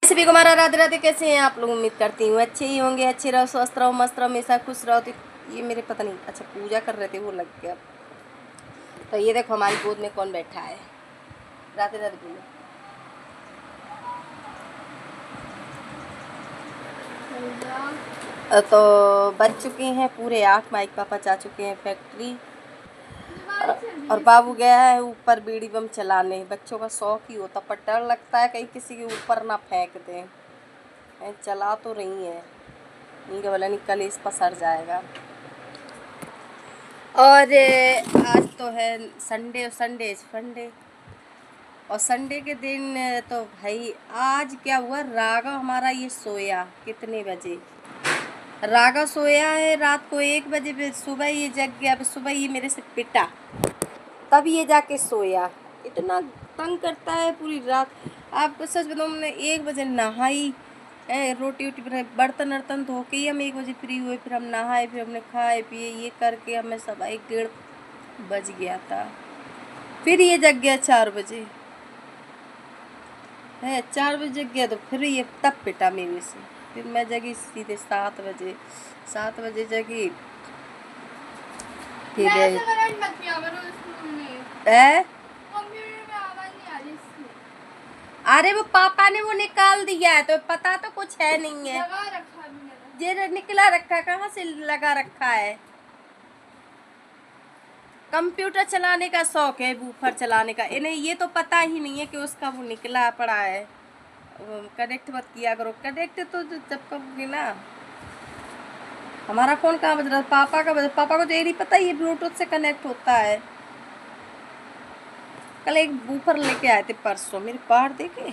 सभी को हमारा राधे राधे। कैसे हैं आप लोग? उम्मीद करती हूँ अच्छे ही होंगे। अच्छे रहो, स्वस्थ रहो, मस्त रहो, हमेशा खुश रहो। तो ये मेरे पता नहीं, अच्छा पूजा कर रहे थे वो लग गया। तो ये देखो हमारी गोद में कौन बैठा है। राधे राधे बोलो। तो बज चुके हैं पूरे 8। माइक पापा जा चुके हैं फैक्ट्री और बाबू गया है ऊपर बीड़ी बम चलाने। बच्चों का शौक ही होता, पर डर लगता है कहीं किसी के ऊपर ना फेंक दें। चला तो रही है, इनके वाला नहीं कल इस पर सड़ जाएगा। और आज तो है संडे और संडे के दिन तो भाई आज क्या हुआ, राघव हमारा ये सोया कितने बजे। राघव सोया है रात को 1 बजे, फिर सुबह ये जग गया। फिर सुबह ये मेरे से पिटा, तब ये जाके सोया। इतना तंग करता है पूरी रात। आप सच बताऊँ, हमने 1 बजे नहाई, रोटी वोटी बनाई, बर्तन वर्तन धो के ही हम 1 बजे फ्री हुए। फिर हम नहाए, फिर हमने खाए पिए, ये करके हमें सब 1 डेढ़ बज गया था। फिर ये जग गया 4 बजे, 4 बजे जग गया। तो फिर ये तब पिटा मेरे से। फिर मैं जगी सीधे 7 बजे। 7 बजे जगी फिर अरे वो पापा ने वो निकाल दिया है, तो पता तो कुछ है नहीं है। ये निकला रखा, कहाँ से लगा रखा है। कंप्यूटर चलाने का शौक है, बूफर चलाने का। इन्हें ये तो पता ही नहीं है कि उसका वो निकला पड़ा है। कनेक्ट मत किया करो, कनेक्ट तो जब करोगे ना। हमारा फोन कहाँ बज रहा है, पापा का बज। पापा को तो ये नहीं पता ये ब्लूटूथ से कनेक्ट होता है। कल एक बूफर लेके आए थे परसों, मेरे पार देखे।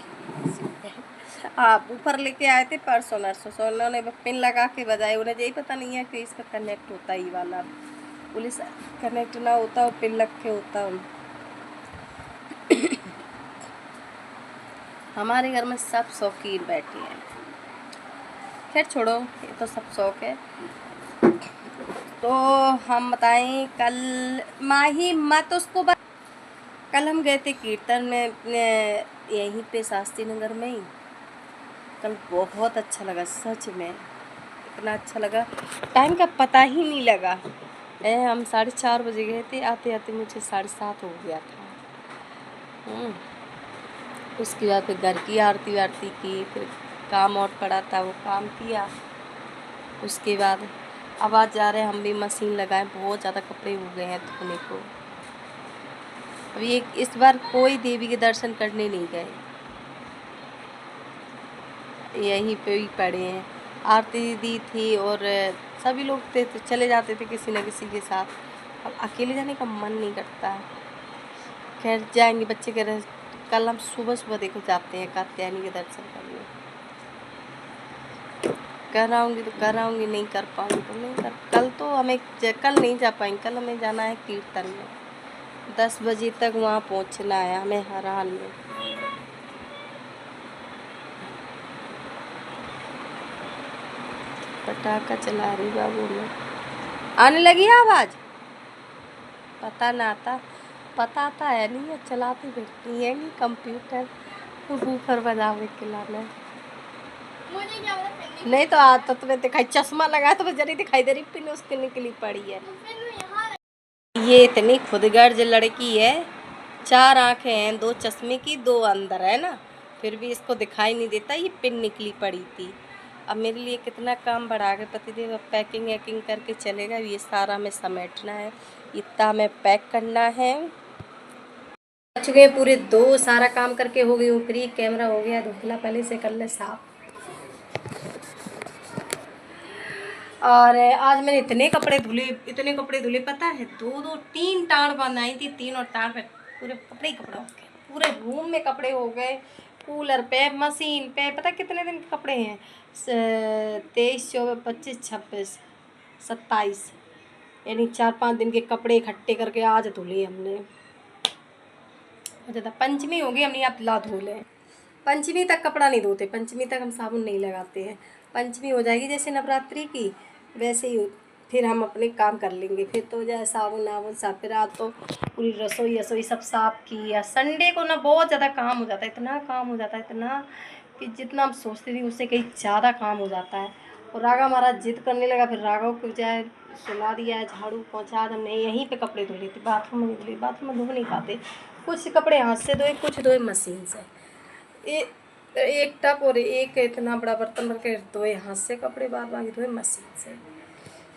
हाँ, बूफर लेके आए थे परसों नरसों। सो उन्होंने पिन लगा के बजाए। उन्हें यही पता नहीं है कि इस पर कनेक्ट होता ही वाला। पुलिस कनेक्ट ना होता और पिन लग के होता। हमारे घर में सब शौकीन बैठे हैं। खैर छोड़ो, ये तो सब शौक है। तो हम बताएं, कल माही मत उसको कल हम गए थे कीर्तन में यहीं पे शास्त्री नगर में ही। कल बहुत अच्छा लगा, सच में इतना अच्छा लगा, टाइम का पता ही नहीं लगा। हम 4:30 बजे गए थे, आते आते मुझे 7:30 हो गया था। उसके बाद फिर घर की आरती वारती की, फिर काम और पड़ा था वो काम किया। उसके बाद अब आज जा रहे हैं हम भी मशीन लगाएं। बहुत ज़्यादा कपड़े हो गए हैं धोने को। अभी इस बार कोई देवी के दर्शन करने नहीं गए, यहीं पे ही पड़े हैं। आरती दी थी और सभी लोग थे तो चले जाते थे किसी न किसी के साथ। अब अकेले जाने का मन नहीं करता है। खैर जाएंगे, बच्चे कह रहे कल हम सुबह सुबह देखो जाते हैं कात्यायनी के दर्शन करने। कराऊंगी तो कराऊंगी, नहीं कर पाऊंगी तो नहीं कर। कल तो हमें कल नहीं जा पाएंगे। कल हमें जाना है कीर्तन में, 10 बजे तक वहाँ पहुँचना है हमें हरान में। पटाखा चला रही बाबू में, आने लगी आवाज़। पता ना आता, पता आता है नहीं है, चलाती बैठती है नहीं कंप्यूटर। तो बूफर बजावे के लाना है। मुझे क्या पता नहीं तो आता तुम्हें दिखाई, चश्मा लगाया तो जरी दिखाई दे रही, पिन उसके निकली पड़ी है। ये इतनी खुदगर्ज लड़की है, 4 आंखें हैं, 2 चश्मे की, 2 अंदर है ना, फिर भी इसको दिखाई नहीं देता ये पिन निकली पड़ी थी। अब मेरे लिए कितना काम बढ़ा के पतिदेव। अब पैकिंग वैकिंग करके चलेगा, ये सारा हमें समेटना है, इतना हमें पैक करना है। चुके हैं पूरे 2, सारा काम करके हो गई हूँ फ्री। कैमरा हो गया धुला, पहले से कर ले साफ। और आज मैंने इतने कपड़े धुले पता है, 2-3 टाड़ बनाई थी, 3 और टाड़ पे पूरे कपड़े ही कपड़े हो गए। पूरे रूम में कपड़े हो गए, कूलर पे, मशीन पे। पता कितने दिन के कपड़े हैं? 23, 24, 25, 26, 27, यानी 4-5 दिन के कपड़े इकट्ठे करके आज धुले हमने। ज़्यादा पंचमी हो गई, हमने आप ला धो लें। पंचमी तक कपड़ा नहीं धोते, पंचमी तक हम साबुन नहीं लगाते हैं। पंचमी हो जाएगी जैसे नवरात्रि की, वैसे ही फिर हम अपने काम कर लेंगे। फिर तो जाए साबुन वाबुन साफ। फिर रात तो पूरी रसोई सब साफ की। या संडे को ना बहुत ज़्यादा काम हो जाता है, इतना काम हो जाता है, इतना कि जितना हम सोचते थे उससे कहीं ज़्यादा काम हो जाता है। और राघव हमारा जिद करने लगा, फिर राघव को जाए सुला दिया है, झाड़ू पहुँचा, हमने यहीं पे कपड़े धो लिए थे, बाथरूम में धुले, बाथरूम में धो नहीं पाते, कुछ कपड़े हाथ से धोए, कुछ धोए मशीन से। एक टब और एक इतना बड़ा बर्तन भर के धोए हाथ से कपड़े, बार बार धोए मशीन से।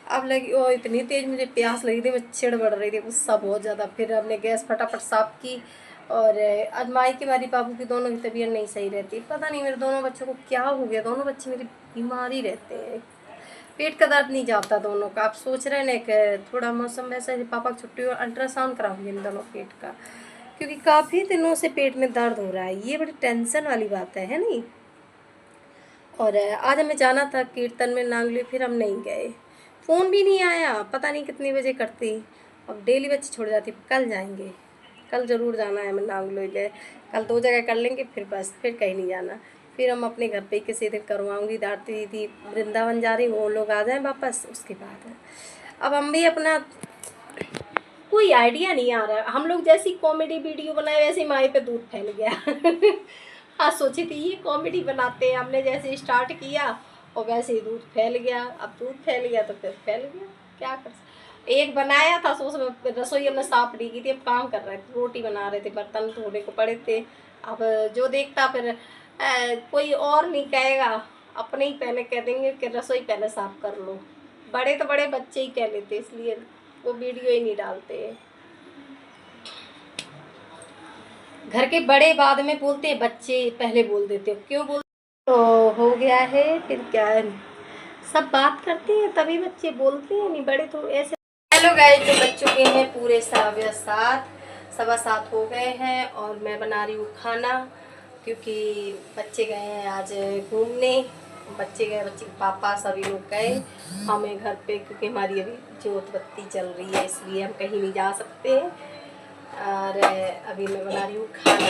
अब लगी वो इतनी तेज़ मुझे प्यास लगी थी, मैं चिड़ बढ़ रही थी, गुस्सा बहुत ज़्यादा। फिर हमने गैस फटाफट साफ़ की। और अजमाई की हमारी बाबू की दोनों की तबीयत नहीं सही रहती, पता नहीं मेरे दोनों बच्चों को क्या हो गया, दोनों बच्चे मेरे बीमार ही रहते हैं, पेट का दर्द नहीं जाता दोनों का। आप सोच रहे हैं कि थोड़ा मौसम वैसा है, पापा की छुट्टी हो अल्ट्रासाउंड कराऊंगी इन दोनों पेट का, क्योंकि काफ़ी दिनों से पेट में दर्द हो रहा है, ये बड़ी टेंशन वाली बात है नहीं। और आज हमें जाना था कीर्तन में नांगली, फिर हम नहीं गए, फ़ोन भी नहीं आया, पता नहीं कितने बजे करती। अब डेली बच्चे छोड़ जाती, कल जाएंगे, कल ज़रूर जाना है हमें नांगलोई ले। कल 2 जगह कर लेंगे, फिर बस, फिर कहीं नहीं जाना। फिर हम अपने घर पे किसी दिन करवाऊँगी, दादी दीदी वृंदावन जा रही, वो लोग आ जाएँ वापस, उसके बाद अब हम भी अपना कोई आइडिया नहीं आ रहा। हम लोग जैसी कॉमेडी वीडियो बनाए वैसे ही माई पे दूध फैल गया। हाँ सोची थी ये कॉमेडी बनाते हैं, हमने जैसे स्टार्ट किया और वैसे ही दूध फैल गया। अब दूध फैल गया तो फिर फैल गया, क्या कर। एक बनाया था सोच में, रसोई हमने साफ नहीं की थी, अब काम कर रहे थे, रोटी बना रहे थे, बर्तन धोने को पड़े थे। अब जो देखता फिर कोई और नहीं कहेगा, अपने ही पहले कह देंगे कि रसोई पहले साफ कर लो। बड़े तो बड़े बच्चे ही कह लेते, इसलिए वो वीडियो ही नहीं डालते। घर के बड़े बाद में बोलते हैं, बच्चे पहले बोल देते हो, क्यों बोल। तो हो गया है, फिर क्या है, सब बात करते हैं तभी बच्चे बोलते हैं, नहीं बड़े तो ऐसे। हेलो गाइस, तो बच चुके हैं पूरे 7:15 हो गए हैं और मैं बना रही हूँ खाना, क्योंकि बच्चे गए हैं आज घूमने, बच्चे के पापा सभी लोग गए, हमें घर पे, क्योंकि हमारी अभी जोत बत्ती चल रही है, इसलिए हम कहीं नहीं जा सकते। और अभी मैं बना रही हूँ खाना,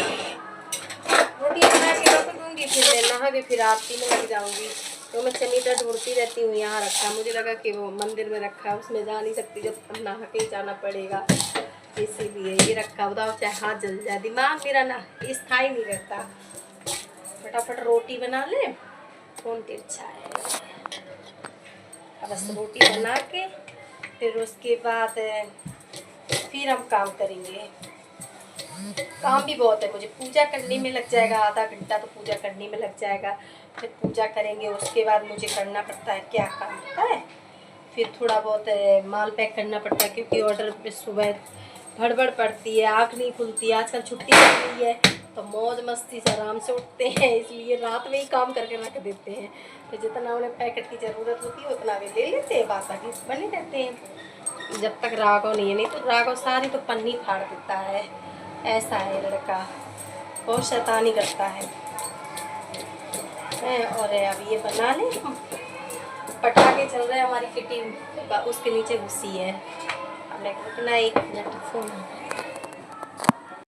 रोटी बना के रख दूँगी, फिर मैं नहा के फिर आरती में लग जाऊँगी। तो मैं चमीटा ढूंढती रहती हूँ, यहाँ रखा, मुझे लगा कि वो मंदिर में रखा है, उसमें जा नहीं सकती, जब तक नहा के जाना पड़ेगा, इसीलिए ये रखा। बताओ चाहे हाथ जल जाए, दिमाग मेरा ना स्थायी नहीं रहता। फटाफट रोटी बना ले, कौन तिरछा है। अब बस रोटी बना के फिर उसके बाद फिर हम काम करेंगे। काम भी बहुत है मुझे, पूजा करने में लग जाएगा आधा घंटा, तो पूजा करने में लग जाएगा, फिर पूजा करेंगे, उसके बाद मुझे करना पड़ता है क्या काम होता है, फिर थोड़ा बहुत माल पैक करना पड़ता है, क्योंकि ऑर्डर पे सुबह भड़बड़ पड़ती है, आँख नहीं खुलती, आजकल छुट्टी चल रही है तो मौज मस्ती से आराम से उठते हैं, इसलिए रात में ही काम करके रख देते हैं। तो जितना उन्हें पैकेट की ज़रूरत होती है उतना वे ले लेते हैं, बाकी बने रहते हैं जब तक राघव नहीं है। नहीं तो राघव सारी तो पन्नी फाड़ देता है, ऐसा है लड़का, बहुत शैतानी करता है। और अब ये बना ले, पटाखे चल रहे हैं, हमारी किटी उसके नीचे घुसी है। अब रुकना 1 मिनट, फोन